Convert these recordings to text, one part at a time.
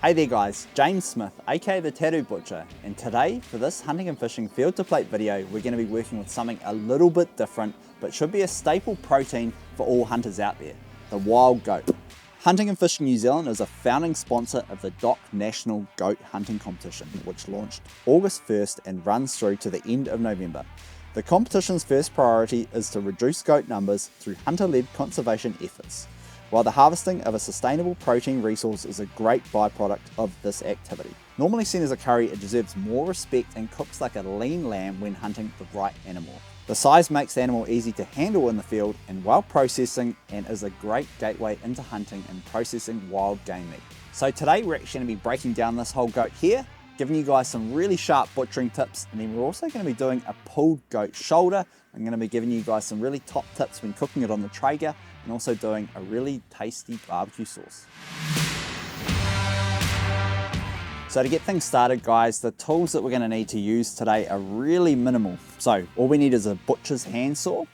Hey there guys, James Smith, aka the Tattooed Butcher, and today for this hunting and fishing field to plate video we're going to be working with something a little bit different but should be a staple protein for all hunters out there, the wild goat. Hunting and Fishing New Zealand is a founding sponsor of the DOC National Goat Hunting Competition, which launched August 1st and runs through to the end of November. The competition's first priority is to reduce goat numbers through hunter-led conservation efforts. While the harvesting of a sustainable protein resource is a great byproduct of this activity. Normally seen as a curry, it deserves more respect and cooks like a lean lamb when hunting the right animal. The size makes the animal easy to handle in the field and well processing, and is a great gateway into hunting and processing wild game meat. So today we're actually going to be breaking down this whole goat here, giving you guys some really sharp butchering tips, and then we're also going to be doing a pulled goat shoulder. I'm going to be giving you guys some really top tips when cooking it on the Traeger, and also doing a really tasty barbecue sauce. So to get things started guys, the tools that we're going to need to use today are really minimal. So all we need is a butcher's handsaw,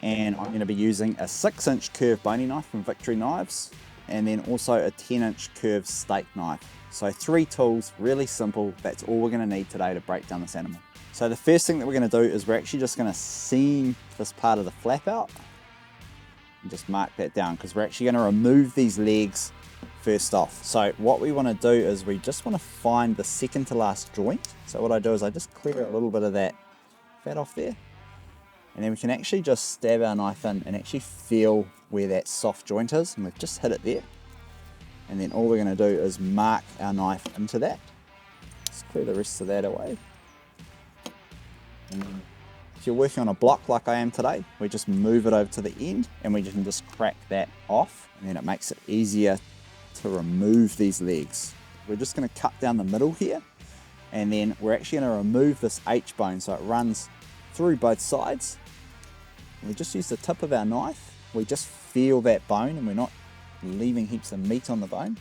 and I'm going to be using a 6-inch curved boning knife from Victory Knives, and then also a 10-inch curved steak knife. So 3 tools, really simple. That's all we're going to need today to break down this animal. So the first thing that we're going to do is we're actually just going to seam this part of the flap out and just mark that down, because we're actually going to remove these legs first off. So what we want to do is we just want to find the second to last joint. So what I do is I just clear a little bit of that fat off there, and then we can actually just stab our knife in and actually feel where that soft joint is, and we've just hit it there. And then all we're going to do is mark our knife into that. Just clear the rest of that away. And then if you're working on a block like I am today, we just move it over to the end and we can just crack that off, and then it makes it easier to remove these legs. We're just going to cut down the middle here, and then we're actually going to remove this H bone so it runs through both sides. And we just use the tip of our knife. We just feel that bone and we're not leaving heaps of meat on the bone.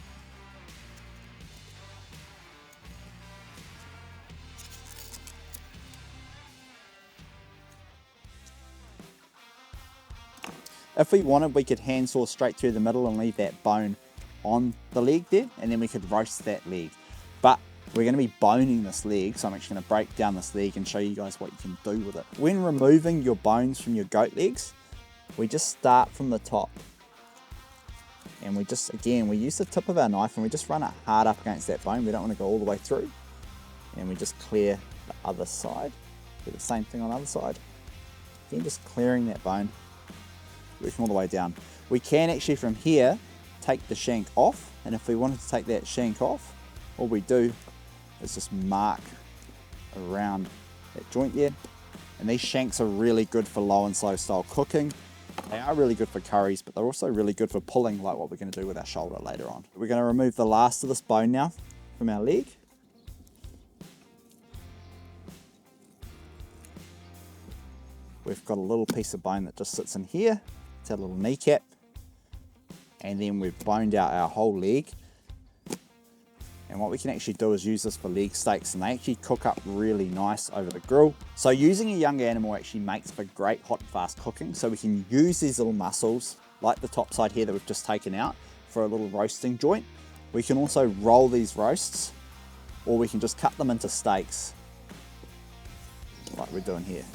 If we wanted, we could handsaw straight through the middle and leave that bone on the leg there, and then we could roast that leg. But we're going to be boning this leg, so I'm actually going to break down this leg and show you guys what you can do with it. When removing your bones from your goat legs, we just start from the top. And we just, again, we use the tip of our knife and we just run it hard up against that bone. We don't want to go all the way through. And we just clear the other side. Do the same thing on the other side. Again, just clearing that bone, working all the way down. We can actually from here take the shank off, and if we wanted to take that shank off, all we do is just mark around that joint there. And these shanks are really good for low and slow style cooking. They are really good for curries, but they're also really good for pulling, like what we're going to do with our shoulder later on. We're going to remove the last of this bone now from our leg. We've got a little piece of bone that just sits in here. It's our little kneecap. And then we've boned out our whole leg. And what we can actually do is use this for leg steaks, and they actually cook up really nice over the grill. So using a young animal actually makes for great hot and fast cooking. So we can use these little muscles, like the top side here that we've just taken out, for a little roasting joint. We can also roll these roasts, or we can just cut them into steaks, like we're doing here.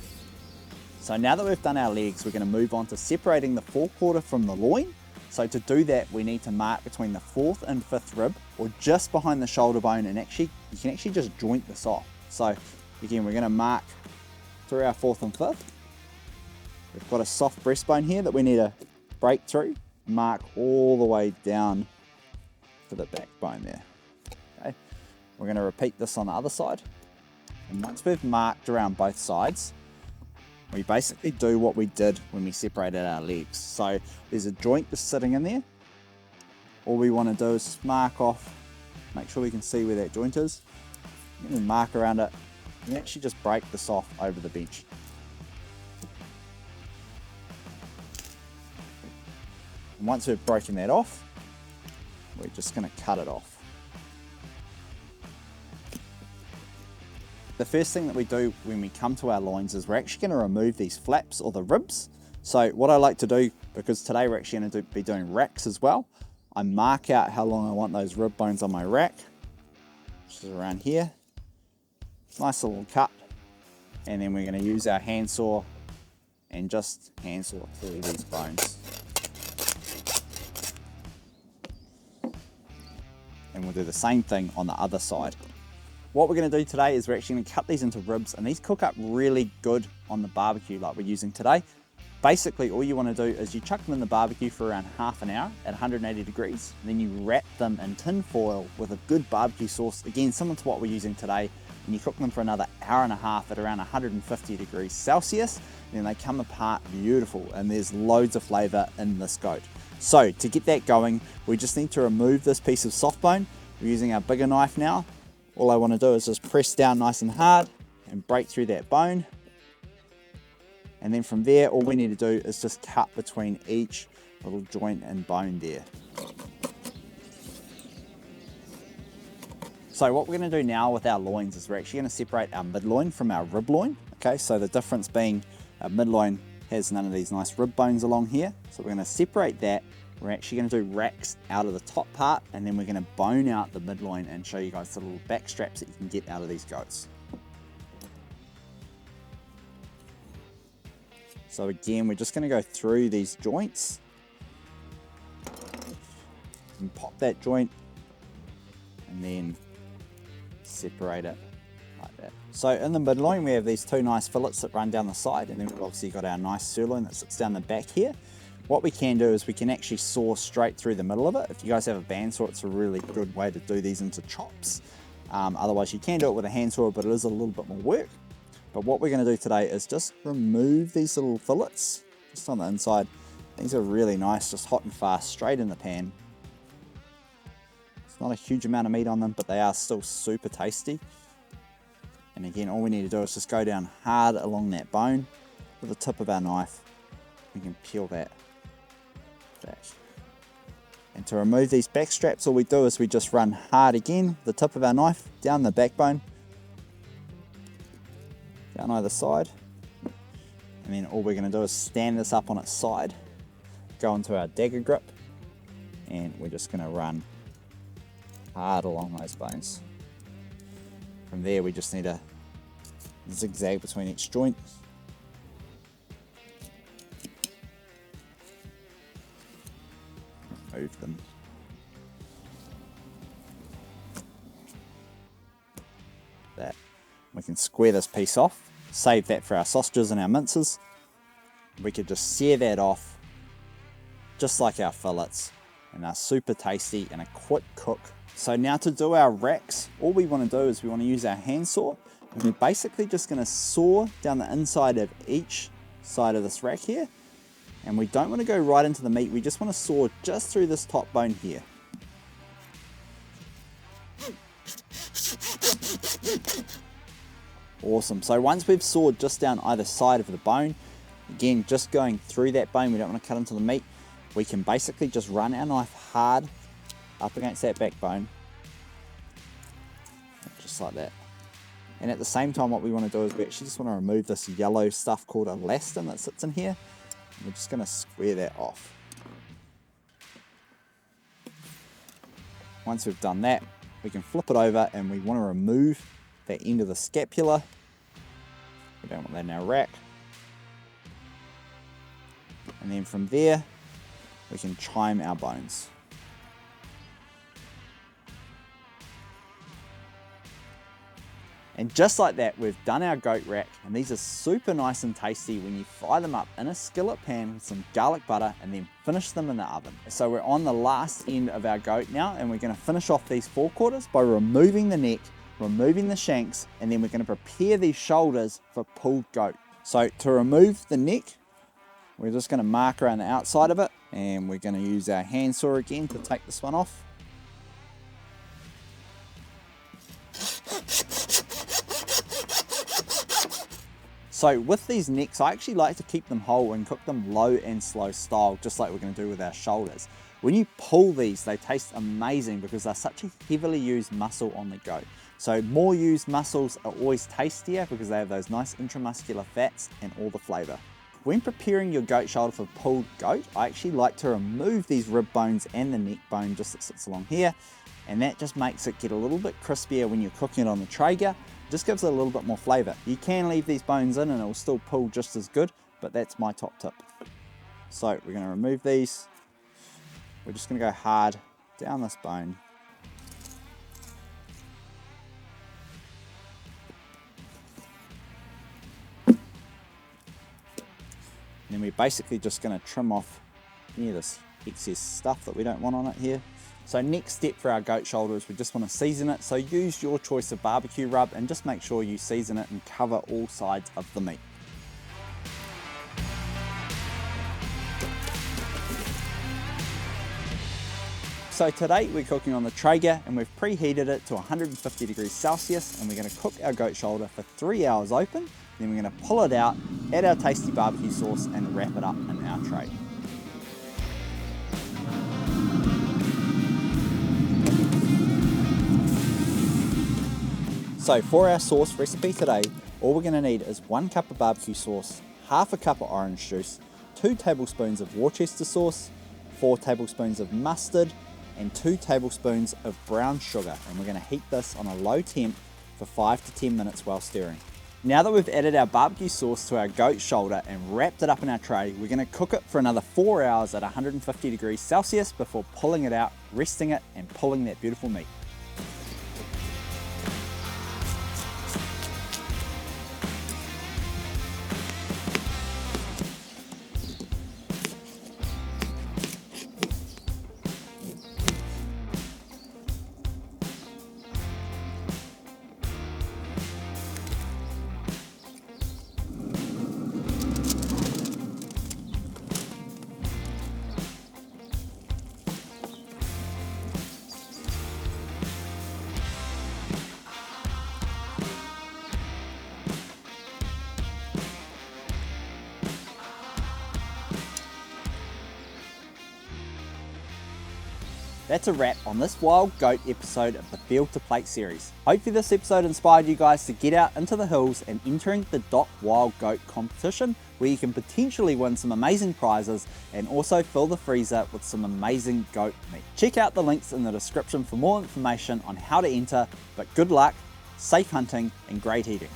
So now that we've done our legs, we're going to move on to separating the forequarter from the loin. So to do that, we need to mark between the 4th and 5th rib, or just behind the shoulder bone, and actually you can actually just joint this off. So again, we're going to mark through our 4th and 5th. We've got a soft breastbone here that we need to break through, mark all the way down to the backbone there. Okay, we're going to repeat this on the other side, and once we've marked around both sides, we basically do what we did when we separated our legs. So there's a joint just sitting in there. All we want to do is mark off, make sure we can see where that joint is, and then mark around it, and actually just break this off over the bench. And once we've broken that off, we're just going to cut it off. The first thing that we do when we come to our loins is we're actually going to remove these flaps or the ribs. So what I like to do, because today we're actually going to be doing racks as well, I mark out how long I want those rib bones on my rack, which is around here. Nice little cut. And then we're going to use our handsaw and just handsaw through these bones. And we'll do the same thing on the other side. What we're going to do today is we're actually going to cut these into ribs, and these cook up really good on the barbecue like we're using today. Basically, all you want to do is you chuck them in the barbecue for around half an hour at 180 degrees. Then you wrap them in tin foil with a good barbecue sauce, again similar to what we're using today, and you cook them for another hour and a half at around 150 degrees Celsius. And then they come apart beautiful, and there's loads of flavour in this goat. So to get that going, we just need to remove this piece of soft bone. We're using our bigger knife now. All I want to do is just press down nice and hard and break through that bone. And then from there, all we need to do is just cut between each little joint and bone there. So what we're going to do now with our loins is we're actually going to separate our mid-loin from our rib loin. Okay, so the difference being our mid-loin has none of these nice rib bones along here. So we're going to separate that. We're actually going to do racks out of the top part, and then we're going to bone out the mid-loin and show you guys the little back straps that you can get out of these goats. So again, we're just going to go through these joints and pop that joint and then separate it like that. So in the mid-loin, we have these two nice fillets that run down the side, and then we've obviously got our nice sirloin that sits down the back here. What we can do is we can actually saw straight through the middle of it. If you guys have a bandsaw, it's a really good way to do these into chops. Otherwise, you can do it with a handsaw, but it is a little bit more work. But what we're going to do today is just remove these little fillets just on the inside. These are really nice, just hot and fast, straight in the pan. It's not a huge amount of meat on them, but they are still super tasty. And again, all we need to do is just go down hard along that bone with the tip of our knife. We can peel that back. And to remove these back straps, all we do is we just run hard again, the tip of our knife, down the backbone, down either side. And then all we're going to do is stand this up on its side, go into our dagger grip, and we're just going to run hard along those bones. From there, we just need to zigzag between each joint. Remove them. That. We can square this piece off, save that for our sausages and our minces. We could just sear that off, just like our fillets, and they're super tasty and a quick cook. So now to do our racks, all we want to do is we want to use our handsaw, and we're basically just going to saw down the inside of each side of this rack here. And we don't want to go right into the meat, we just want to saw just through this top bone here. Awesome, so once we've sawed just down either side of the bone, again, just going through that bone, we don't want to cut into the meat, we can basically just run our knife hard up against that backbone, just like that. And at the same time, what we want to do is we actually just want to remove this yellow stuff called elastin that sits in here. We're just going to square that off. Once we've done that, we can flip it over and we want to remove the end of the scapula. We don't want that in our rack. And then from there, we can chime our bones. And just like that, we've done our goat rack, and these are super nice and tasty when you fry them up in a skillet pan with some garlic butter and then finish them in the oven. So we're on the last end of our goat now, and we're going to finish off these forequarters by removing the neck, removing the shanks, and then we're going to prepare these shoulders for pulled goat. So to remove the neck, we're just going to mark around the outside of it, and we're going to use our handsaw again to take this one off. So with these necks, I actually like to keep them whole and cook them low and slow style, just like we're going to do with our shoulders. When you pull these, they taste amazing because they're such a heavily used muscle on the goat. So more used muscles are always tastier because they have those nice intramuscular fats and all the flavor. When preparing your goat shoulder for pulled goat, I actually like to remove these rib bones and the neck bone just that sits along here, and that just makes it get a little bit crispier when you're cooking it on the Traeger. Just gives it a little bit more flavour. You can leave these bones in and it will still pull just as good, but that's my top tip. So we're going to remove these. We're just going to go hard down this bone. And then we're basically just going to trim off any of this excess stuff that we don't want on it here. So next step for our goat shoulder is we just want to season it. So use your choice of barbecue rub and just make sure you season it and cover all sides of the meat. So today we're cooking on the Traeger and we've preheated it to 150 degrees Celsius, and we're going to cook our goat shoulder for 3 hours open. Then we're going to pull it out, add our tasty barbecue sauce and wrap it up in our tray. So for our sauce recipe today, all we're going to need is 1 cup of barbecue sauce, half a cup of orange juice, 2 tablespoons of Worcester sauce, 4 tablespoons of mustard, and 2 tablespoons of brown sugar. And we're going to heat this on a low temp for 5 to 10 minutes while stirring. Now that we've added our barbecue sauce to our goat shoulder and wrapped it up in our tray, we're going to cook it for another 4 hours at 150 degrees Celsius before pulling it out, resting it, and pulling that beautiful meat. That's a wrap on this wild goat episode of the Field to Plate series. Hopefully this episode inspired you guys to get out into the hills and entering the Wild Goat competition, where you can potentially win some amazing prizes and also fill the freezer with some amazing goat meat. Check out the links in the description for more information on how to enter, but good luck, safe hunting and great eating.